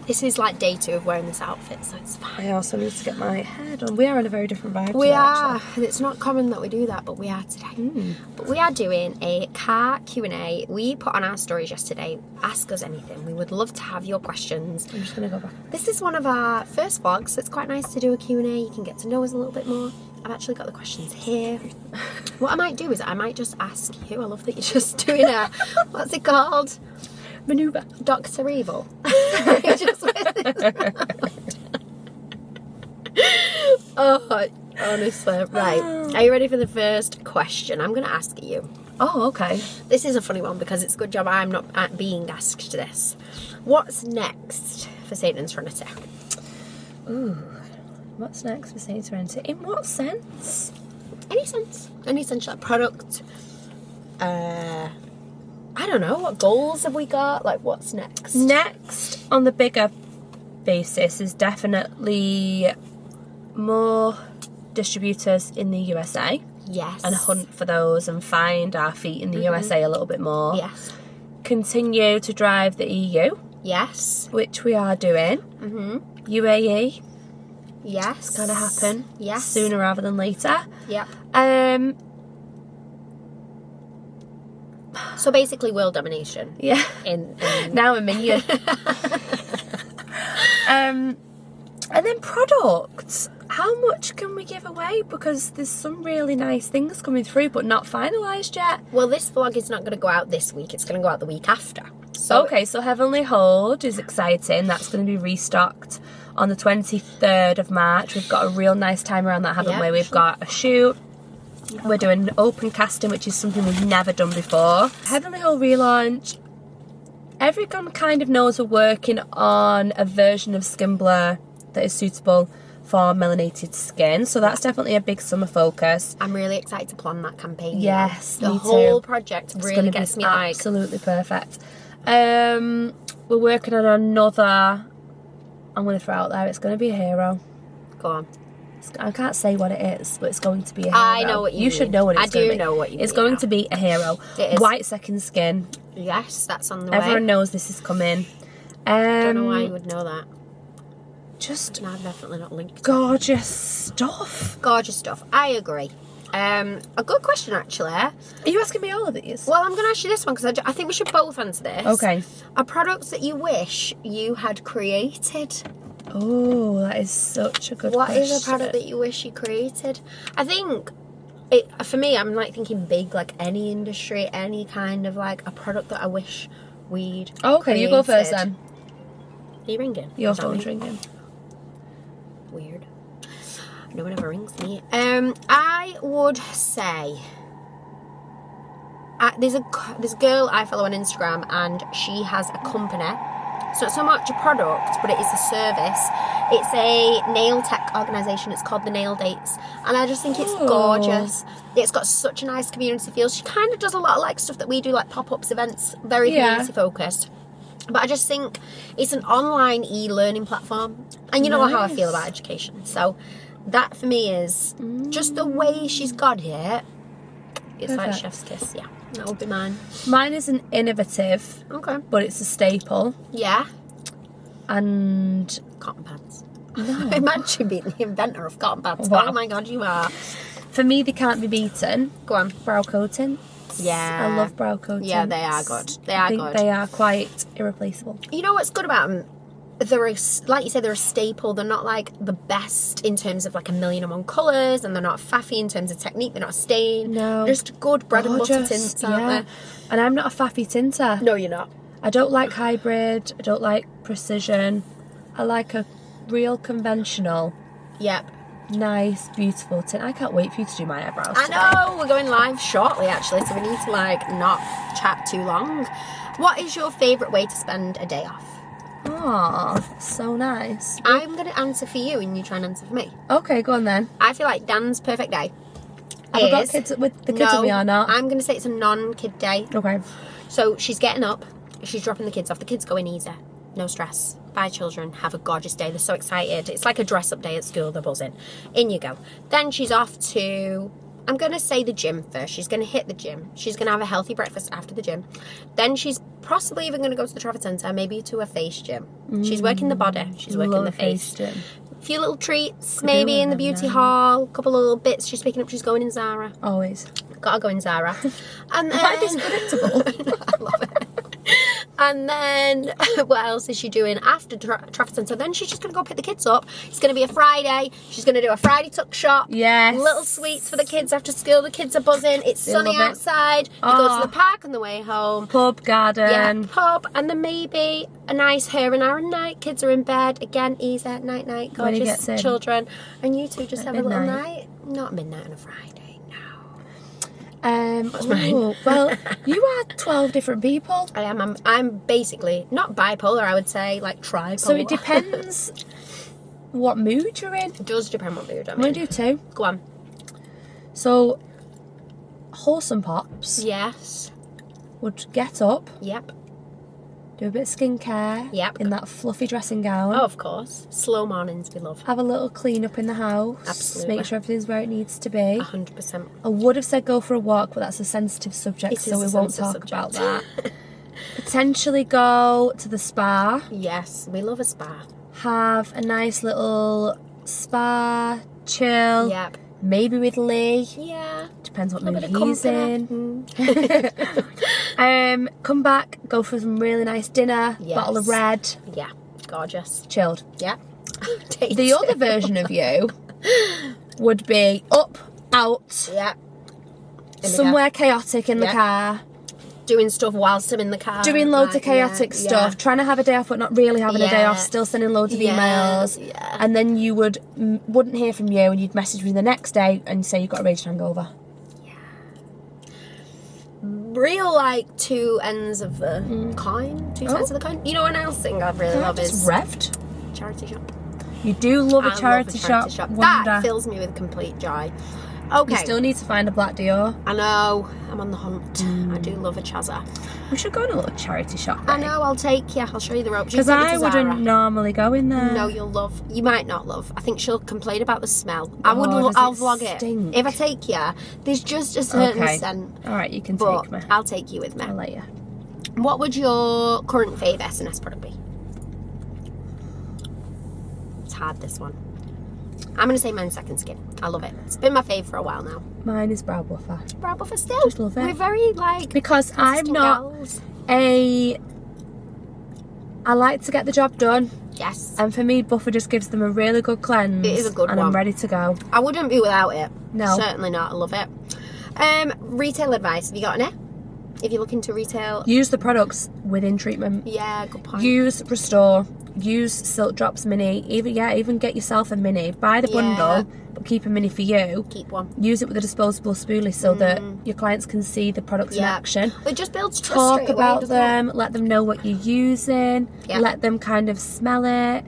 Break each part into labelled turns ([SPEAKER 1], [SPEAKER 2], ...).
[SPEAKER 1] This is like day 2 of wearing this outfit, so it's fine.
[SPEAKER 2] I also need to get my hair done. We are in a very different vibe
[SPEAKER 1] We
[SPEAKER 2] today,
[SPEAKER 1] are.
[SPEAKER 2] actually.
[SPEAKER 1] It's not common that we do that, but we are today. But we are doing a car Q&A. We put on our stories yesterday, ask us anything. We would love to have your questions.
[SPEAKER 2] I'm just going to go back.
[SPEAKER 1] This is one of our first vlogs, so it's quite nice to do a Q&A. You can get to know us a little bit more. I've actually got the questions here. What I might do is I might just ask you. I love that you're just doing a, what's it called?
[SPEAKER 2] Maneuver.
[SPEAKER 1] Dr. Evil. You just oh, honestly. Right. Are you ready for the first question? I'm going to ask you.
[SPEAKER 2] Oh, okay.
[SPEAKER 1] This is a funny one because it's a good job I'm not being asked this. What's next for Saint and Serenity?
[SPEAKER 2] Ooh. What's next for Saint Serenity? In what sense?
[SPEAKER 1] Any sense. Any sense, like product. I don't know. What goals have we got? Like, what's next?
[SPEAKER 2] Next, on the bigger basis, is definitely more distributors in the USA.
[SPEAKER 1] Yes.
[SPEAKER 2] And hunt for those and find our feet in the USA a little bit more.
[SPEAKER 1] Yes.
[SPEAKER 2] Continue to drive the EU.
[SPEAKER 1] Yes.
[SPEAKER 2] Which we are doing. UAE.
[SPEAKER 1] Yes.
[SPEAKER 2] It's going to happen.
[SPEAKER 1] Yes.
[SPEAKER 2] Sooner rather than later.
[SPEAKER 1] Yep. So basically world domination.
[SPEAKER 2] Yeah.
[SPEAKER 1] In
[SPEAKER 2] Now I'm minion. And then products. How much can we give away? Because there's some really nice things coming through, but not finalised yet.
[SPEAKER 1] Well, this vlog is not going to go out this week. It's going to go out the week after. So
[SPEAKER 2] okay, so Heavenly Hold is exciting. That's going to be restocked on the 23rd of March. We've got a real nice time around that, haven't we? We've got a shoot. We're doing an open casting, which is something we've never done before. Heavenly Hold relaunch. Everyone kind of knows we're working on a version of Skin Blur that is suitable for melanated skin, so that's definitely a big summer focus.
[SPEAKER 1] I'm really excited to plan that campaign.
[SPEAKER 2] Yes,
[SPEAKER 1] the
[SPEAKER 2] me
[SPEAKER 1] whole
[SPEAKER 2] too.
[SPEAKER 1] project
[SPEAKER 2] It's
[SPEAKER 1] really
[SPEAKER 2] gonna
[SPEAKER 1] gets
[SPEAKER 2] be
[SPEAKER 1] me like
[SPEAKER 2] absolutely perfect. We're working on another. I'm going to throw out there. It's going to be a hero.
[SPEAKER 1] Go on.
[SPEAKER 2] I can't say what it is, but it's going to be a hero.
[SPEAKER 1] I know what you mean.
[SPEAKER 2] should know what it's going to be.
[SPEAKER 1] I do know what you mean.
[SPEAKER 2] It's going
[SPEAKER 1] now.
[SPEAKER 2] to be a hero.
[SPEAKER 1] It is.
[SPEAKER 2] White second skin.
[SPEAKER 1] Yes, that's on the way.
[SPEAKER 2] Everyone knows this is coming.
[SPEAKER 1] Don't know why you would know that.
[SPEAKER 2] Just
[SPEAKER 1] No, I've definitely not linked.
[SPEAKER 2] gorgeous stuff.
[SPEAKER 1] Gorgeous stuff. I agree. A good question, actually.
[SPEAKER 2] Are you asking me all of these?
[SPEAKER 1] Well, I'm going to ask you this one because I think we should both answer this.
[SPEAKER 2] Okay.
[SPEAKER 1] Are products that you wish you had created?
[SPEAKER 2] Oh, that is such a good
[SPEAKER 1] What
[SPEAKER 2] question.
[SPEAKER 1] is a product that you wish you created? I think, for me, I'm like thinking big, like any industry, any kind of like a product that I wish we'd
[SPEAKER 2] Okay, you go first
[SPEAKER 1] created.
[SPEAKER 2] then.
[SPEAKER 1] Are you ringing?
[SPEAKER 2] Your
[SPEAKER 1] Is that
[SPEAKER 2] phone's
[SPEAKER 1] me?
[SPEAKER 2] ringing.
[SPEAKER 1] Weird. No one ever rings me. I would say there's a girl I follow on Instagram, and she has a company. It's not so much a product, but it is a service. It's a nail tech organisation. It's called the Nail Dates, and I just think it's gorgeous. It's got such a nice community feel. She kind of does a lot of like stuff that we do, like pop-ups, events, very community focused. But I just think it's an online e-learning platform, and you know how I feel about education. So that for me is just the way she's got it. It's like chef's kiss. Yeah, that would be mine.
[SPEAKER 2] Mine isn't innovative,
[SPEAKER 1] Okay.
[SPEAKER 2] but it's a staple.
[SPEAKER 1] Yeah.
[SPEAKER 2] And
[SPEAKER 1] Cotton pads.
[SPEAKER 2] no.
[SPEAKER 1] Imagine being the inventor of cotton pads.
[SPEAKER 2] Wow.
[SPEAKER 1] Oh my god, you are.
[SPEAKER 2] For me, they can't be beaten.
[SPEAKER 1] Go on.
[SPEAKER 2] Brow coating.
[SPEAKER 1] Yeah.
[SPEAKER 2] I love brow coating.
[SPEAKER 1] Yeah, they are good. They are
[SPEAKER 2] I think
[SPEAKER 1] good.
[SPEAKER 2] they are quite irreplaceable.
[SPEAKER 1] You know what's good about them? They're like you said, they're a staple. They're not like the best in terms of like 1,000,001 colours, and they're not faffy in terms of technique. They're not a stain.
[SPEAKER 2] No.
[SPEAKER 1] They're just good bread and butter
[SPEAKER 2] Gorgeous,
[SPEAKER 1] tints, aren't
[SPEAKER 2] And I'm not a faffy tinter.
[SPEAKER 1] they? No, you're not.
[SPEAKER 2] I don't like hybrid. I don't like precision. I like a real conventional,
[SPEAKER 1] Yep.
[SPEAKER 2] nice, beautiful tint. I can't wait for you to do my eyebrows.
[SPEAKER 1] I
[SPEAKER 2] today.
[SPEAKER 1] know, we're going live shortly actually, so we need to like not chat too long. What is your favourite way to spend a day off?
[SPEAKER 2] Aw, so nice.
[SPEAKER 1] I'm going to answer for you and you try and answer for me.
[SPEAKER 2] Okay, go on then.
[SPEAKER 1] I feel like Dan's perfect day
[SPEAKER 2] Have I got
[SPEAKER 1] is...
[SPEAKER 2] kids with the kids with me or not?
[SPEAKER 1] I'm going to say it's a non-kid day.
[SPEAKER 2] Okay.
[SPEAKER 1] So she's getting up, she's dropping the kids off. The kids go in easy, no stress. Bye children, have a gorgeous day. They're so excited. It's like a dress-up day at school, they're buzzing. In you go. Then she's off to I'm going to say the gym first. She's going to hit the gym. She's going to have a healthy breakfast after the gym. Then she's possibly even going to go to the Trafford Centre, maybe to a face gym. She's working the body. She's working the face.
[SPEAKER 2] Gym.
[SPEAKER 1] A few little treats, maybe in the beauty hall. A couple of little bits she's picking up. She's going in Zara.
[SPEAKER 2] Always.
[SPEAKER 1] Gotta go in Zara. And then...
[SPEAKER 2] Quite predictable.
[SPEAKER 1] I love it. And then, what else is she doing after Trafford Centre? Then she's just going to go pick the kids up. It's going to be a Friday. She's going to do a Friday tuck shop.
[SPEAKER 2] Yes.
[SPEAKER 1] Little sweets for the kids after school. The kids are buzzing. It's sunny outside. You go to the park on the way home.
[SPEAKER 2] Pub, garden.
[SPEAKER 1] Yeah, pub. And then maybe a nice hair and hour night. Kids are in bed. Again, easy. Night. Gorgeous children. And you two just have a little night. Not midnight on a Friday.
[SPEAKER 2] Well, you are 12 different people.
[SPEAKER 1] I am. I'm basically not bipolar, I would say, like tripolar.
[SPEAKER 2] So it depends what mood you're in.
[SPEAKER 1] It does depend what mood I'm
[SPEAKER 2] going
[SPEAKER 1] in.
[SPEAKER 2] to do two.
[SPEAKER 1] Go on.
[SPEAKER 2] So, wholesome pops.
[SPEAKER 1] Yes.
[SPEAKER 2] Would get up.
[SPEAKER 1] Yep.
[SPEAKER 2] Do a bit of skincare.
[SPEAKER 1] Yep.
[SPEAKER 2] In that fluffy dressing gown.
[SPEAKER 1] Oh, of course. Slow mornings we love.
[SPEAKER 2] Have a little clean up in the house.
[SPEAKER 1] Absolutely.
[SPEAKER 2] Make sure everything's where it needs to be.
[SPEAKER 1] 100%.
[SPEAKER 2] I would have said go for a walk, but that's a sensitive subject, so we won't talk about that. Potentially go to the spa.
[SPEAKER 1] Yes, we love a spa.
[SPEAKER 2] Have a nice little spa, chill.
[SPEAKER 1] Yep.
[SPEAKER 2] Maybe with Lee.
[SPEAKER 1] Yeah.
[SPEAKER 2] Depends what
[SPEAKER 1] A
[SPEAKER 2] mood
[SPEAKER 1] bit of
[SPEAKER 2] he's
[SPEAKER 1] company.
[SPEAKER 2] in. Come back, go for some really nice dinner.
[SPEAKER 1] Yes.
[SPEAKER 2] Bottle of red.
[SPEAKER 1] Yeah. Gorgeous.
[SPEAKER 2] Chilled.
[SPEAKER 1] Yeah.
[SPEAKER 2] The other version of you would be up, out,
[SPEAKER 1] Yeah.
[SPEAKER 2] somewhere chaotic in the
[SPEAKER 1] Yeah.
[SPEAKER 2] car.
[SPEAKER 1] Doing stuff whilst I'm in the car.
[SPEAKER 2] Doing loads of
[SPEAKER 1] Like, yeah,
[SPEAKER 2] chaotic stuff. Trying to have a day off but not really having a day off. Still sending loads of emails.
[SPEAKER 1] Yeah.
[SPEAKER 2] And then you wouldn't hear from you and you'd message me the next day and say you've got a rage hangover.
[SPEAKER 1] Real like two ends of the coin. Two sides of the coin. You know what else thing I really love is
[SPEAKER 2] revved.
[SPEAKER 1] charity shop.
[SPEAKER 2] You do love a
[SPEAKER 1] I
[SPEAKER 2] charity
[SPEAKER 1] love a
[SPEAKER 2] shop.
[SPEAKER 1] That
[SPEAKER 2] Wonder.
[SPEAKER 1] fills me with complete joy. Okay.
[SPEAKER 2] You still need to find a black Dior.
[SPEAKER 1] I know. I'm on the hunt. I do love a Chazza.
[SPEAKER 2] We should go to a little charity shop.
[SPEAKER 1] I know. I'll take you. I'll show you the ropes.
[SPEAKER 2] Because I wouldn't normally go in there.
[SPEAKER 1] No, you'll love. You might not love. I think she'll complain about the smell. I would.
[SPEAKER 2] does
[SPEAKER 1] I'll
[SPEAKER 2] it
[SPEAKER 1] vlog
[SPEAKER 2] stink?
[SPEAKER 1] it. If I take you, there's just a certain
[SPEAKER 2] Okay.
[SPEAKER 1] scent.
[SPEAKER 2] All right, you can
[SPEAKER 1] But
[SPEAKER 2] take me.
[SPEAKER 1] I'll take you with me.
[SPEAKER 2] I'll let you.
[SPEAKER 1] What would your current fave S&S product be? It's hard, this one. I'm going to say mine's Second Skin. I love it. It's been my fave for a while now.
[SPEAKER 2] Mine is brow buffer.
[SPEAKER 1] Brow buffer still.
[SPEAKER 2] Just love it.
[SPEAKER 1] We're very, like...
[SPEAKER 2] Because I'm
[SPEAKER 1] consistent
[SPEAKER 2] not
[SPEAKER 1] gals.
[SPEAKER 2] I like to get the job done.
[SPEAKER 1] Yes.
[SPEAKER 2] And for me, buffer just gives them a really good cleanse.
[SPEAKER 1] It is a good
[SPEAKER 2] and
[SPEAKER 1] one.
[SPEAKER 2] I'm ready to go.
[SPEAKER 1] I wouldn't be without it.
[SPEAKER 2] No.
[SPEAKER 1] Certainly not. I love it. Retail advice. Have you got any? If you're looking to retail...
[SPEAKER 2] Use the products within treatment.
[SPEAKER 1] Yeah, good point.
[SPEAKER 2] Use Restore. Use Silk Drops Mini. Even get yourself a mini. Buy the bundle, but keep a mini for you.
[SPEAKER 1] Keep one.
[SPEAKER 2] Use it with a disposable spoolie so that your clients can see the products in action.
[SPEAKER 1] It just builds trust
[SPEAKER 2] Talk
[SPEAKER 1] straight away,
[SPEAKER 2] about
[SPEAKER 1] doesn't
[SPEAKER 2] them. Let them know what you're using.
[SPEAKER 1] Yeah.
[SPEAKER 2] Let them kind of smell it.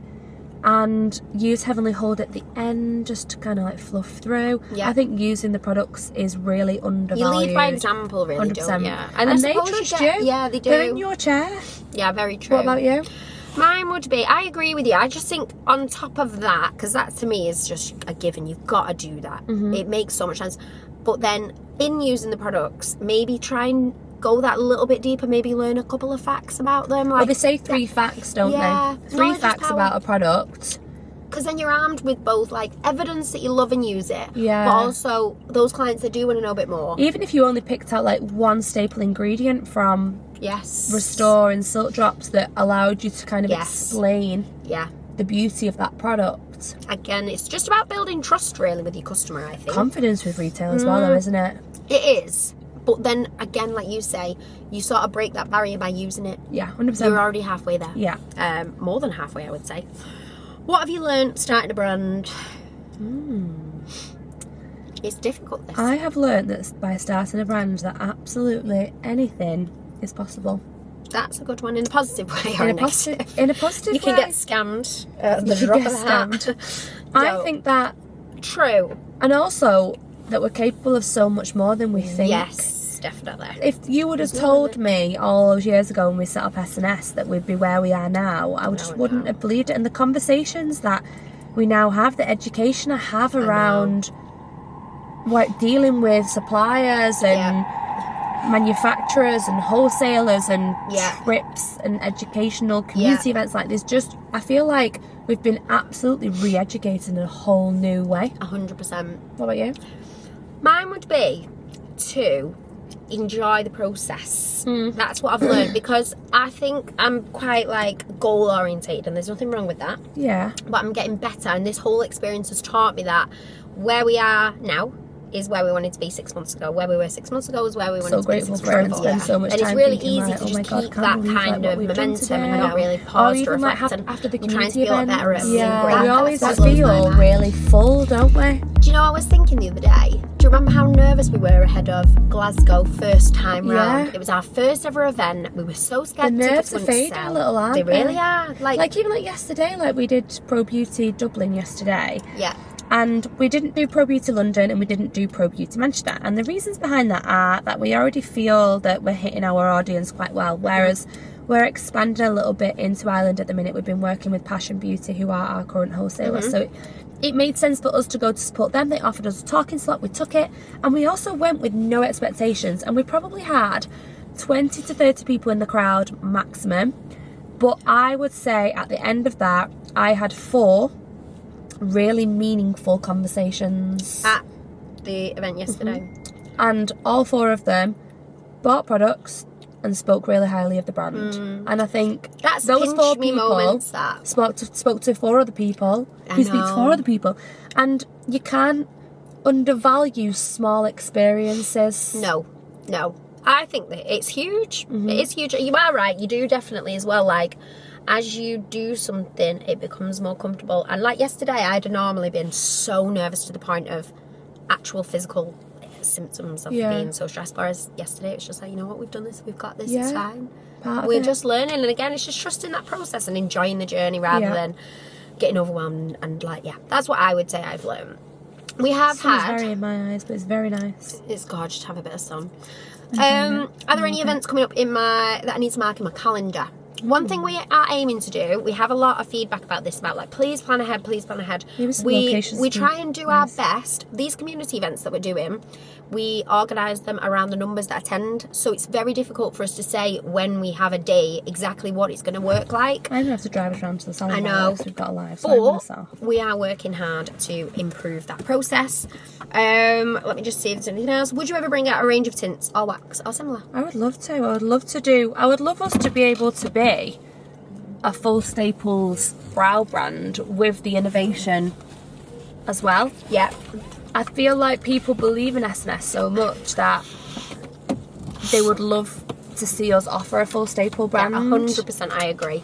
[SPEAKER 2] And use Heavenly Hold at the end just to kind of like fluff through.
[SPEAKER 1] Yeah.
[SPEAKER 2] I think using the products is really undervalued.
[SPEAKER 1] You lead by example, really,
[SPEAKER 2] 100%.
[SPEAKER 1] don't you?
[SPEAKER 2] And
[SPEAKER 1] I
[SPEAKER 2] they
[SPEAKER 1] suppose
[SPEAKER 2] trust
[SPEAKER 1] get-
[SPEAKER 2] you.
[SPEAKER 1] Yeah, they do.
[SPEAKER 2] They're in your chair.
[SPEAKER 1] Yeah, very true.
[SPEAKER 2] What about you?
[SPEAKER 1] Mine would be, I agree with you. I just think on top of that, because that to me is just a given, you've got to do that. It makes so much sense. But then in using the products, maybe try and go that little bit deeper, maybe learn a couple of facts about them.
[SPEAKER 2] Well,
[SPEAKER 1] Like,
[SPEAKER 2] they say 3 facts, don't
[SPEAKER 1] Yeah.
[SPEAKER 2] they? 3
[SPEAKER 1] Knowledge is
[SPEAKER 2] facts
[SPEAKER 1] power.
[SPEAKER 2] about a product.
[SPEAKER 1] because then you're armed with both like evidence that you love and use it,
[SPEAKER 2] Yeah.
[SPEAKER 1] but also those clients that do want to know a bit more.
[SPEAKER 2] Even if you only picked out like one staple ingredient from
[SPEAKER 1] Yes.
[SPEAKER 2] Restore and Silk Drops that allowed you to kind of
[SPEAKER 1] Yes.
[SPEAKER 2] explain
[SPEAKER 1] Yeah.
[SPEAKER 2] the beauty of that product.
[SPEAKER 1] Again, it's just about building trust really with your customer, I think.
[SPEAKER 2] Confidence with retail as well, though, isn't it?
[SPEAKER 1] It is. But then again, like you say, you sort of break that barrier by using it.
[SPEAKER 2] Yeah, 100%.
[SPEAKER 1] You're already halfway there.
[SPEAKER 2] Yeah.
[SPEAKER 1] More than halfway, I would say. What have you learned starting a brand? It's difficult, this.
[SPEAKER 2] I have learned that by starting a brand that absolutely anything is possible.
[SPEAKER 1] That's a good one in a positive way or
[SPEAKER 2] In a positive
[SPEAKER 1] You
[SPEAKER 2] way.
[SPEAKER 1] can get scammed at the
[SPEAKER 2] You
[SPEAKER 1] drop
[SPEAKER 2] can
[SPEAKER 1] of
[SPEAKER 2] get
[SPEAKER 1] a hat.
[SPEAKER 2] scammed. I
[SPEAKER 1] No.
[SPEAKER 2] think that,
[SPEAKER 1] True.
[SPEAKER 2] and also that we're capable of so much more than we think.
[SPEAKER 1] Yes, definitely.
[SPEAKER 2] If you would have told me all those years ago when we set up S&S that we'd be where we are now, I just wouldn't have believed it. And the conversations that we now have, the education I have around dealing with suppliers and manufacturers and wholesalers and trips and educational community events like this. Just, I feel like we've been absolutely re-educated in a whole new way.
[SPEAKER 1] 100%.
[SPEAKER 2] What about you?
[SPEAKER 1] Mine would be to enjoy the process. That's what I've learned, because I think I'm quite like goal orientated, and there's nothing wrong with that.
[SPEAKER 2] Yeah.
[SPEAKER 1] But I'm getting better, and this whole experience has taught me that where we are now is where we wanted to be 6 months ago. Where we were 6 months ago is where we wanted to be 6 months ago.
[SPEAKER 2] So grateful for it and spend so much time.
[SPEAKER 1] And it's really
[SPEAKER 2] thinking,
[SPEAKER 1] easy
[SPEAKER 2] like,
[SPEAKER 1] to
[SPEAKER 2] oh my
[SPEAKER 1] just
[SPEAKER 2] God,
[SPEAKER 1] keep
[SPEAKER 2] can't
[SPEAKER 1] that
[SPEAKER 2] believe,
[SPEAKER 1] kind
[SPEAKER 2] like,
[SPEAKER 1] of
[SPEAKER 2] what we've done
[SPEAKER 1] momentum
[SPEAKER 2] today.
[SPEAKER 1] and not really
[SPEAKER 2] Or
[SPEAKER 1] pause to
[SPEAKER 2] even like
[SPEAKER 1] reflect and
[SPEAKER 2] after the
[SPEAKER 1] trying to
[SPEAKER 2] community
[SPEAKER 1] feel
[SPEAKER 2] event.
[SPEAKER 1] better at
[SPEAKER 2] Yeah, we always
[SPEAKER 1] That's what blows my
[SPEAKER 2] feel
[SPEAKER 1] mind.
[SPEAKER 2] really full, don't we?
[SPEAKER 1] Do you know what I was thinking the other day? Do you remember how nervous we were ahead of Glasgow first time round? It was our first ever event. We were so scared.
[SPEAKER 2] The nerves are fading a little, aren't
[SPEAKER 1] they?
[SPEAKER 2] they?
[SPEAKER 1] Really are.
[SPEAKER 2] Like even like yesterday, like we did Pro Beauty Dublin yesterday.
[SPEAKER 1] Yeah.
[SPEAKER 2] And we didn't do Pro Beauty London and we didn't do Pro Beauty Manchester. And the reasons behind that are that we already feel that we're hitting our audience quite well. Whereas we're expanding a little bit into Ireland at the minute. We've been working with Passion Beauty, who are our current wholesalers. So it made sense for us to go to support them. They offered us a talking slot. We took it. And we also went with no expectations. And we probably had 20 to 30 people in the crowd maximum. But I would say at the end of that, I had 4 really meaningful conversations
[SPEAKER 1] At the event yesterday.
[SPEAKER 2] and all 4 of them bought products and spoke really highly of the brand. And I think
[SPEAKER 1] That's
[SPEAKER 2] those
[SPEAKER 1] pinch
[SPEAKER 2] 4
[SPEAKER 1] me
[SPEAKER 2] people
[SPEAKER 1] moments, that.
[SPEAKER 2] spoke to 4 other people who speak to 4 other people, and you can't undervalue small experiences.
[SPEAKER 1] No. I think that it's huge. It is huge. You are right. You do definitely as well. Like, as you do something, it becomes more comfortable. And like yesterday, I'd normally been so nervous to the point of actual physical symptoms of being so stressed. Whereas yesterday, it was just like, you know what, we've done this, we've got this, it's fine. We're just learning. And again, it's just trusting that process and enjoying the journey rather than getting overwhelmed. And like, that's what I would say I've learned. We have had...
[SPEAKER 2] very in my eyes, but it's very nice.
[SPEAKER 1] It's gorgeous to have a bit of sun. Are there any events coming up that I need to mark in my calendar? One thing we are aiming to do, we have a lot of feedback about this, about like, please plan ahead. We try and do our best. These community events that we're doing, we organise them around the numbers that attend. So it's very difficult for us to say when we have a day exactly what it's going to work like.
[SPEAKER 2] I'm going to have to drive us around to the salon.
[SPEAKER 1] I know.
[SPEAKER 2] We've got a live, so
[SPEAKER 1] but we are working hard to improve that process. Let me just see if there's anything else. Would you ever bring out a range of tints or wax or similar?
[SPEAKER 2] I would love to. I would love us to be able to be a full Staples brow brand with the innovation as well.
[SPEAKER 1] Yeah.
[SPEAKER 2] I feel like people believe in S&S so much that they would love to see us offer a full staple brand.
[SPEAKER 1] Yeah, 100%, I agree.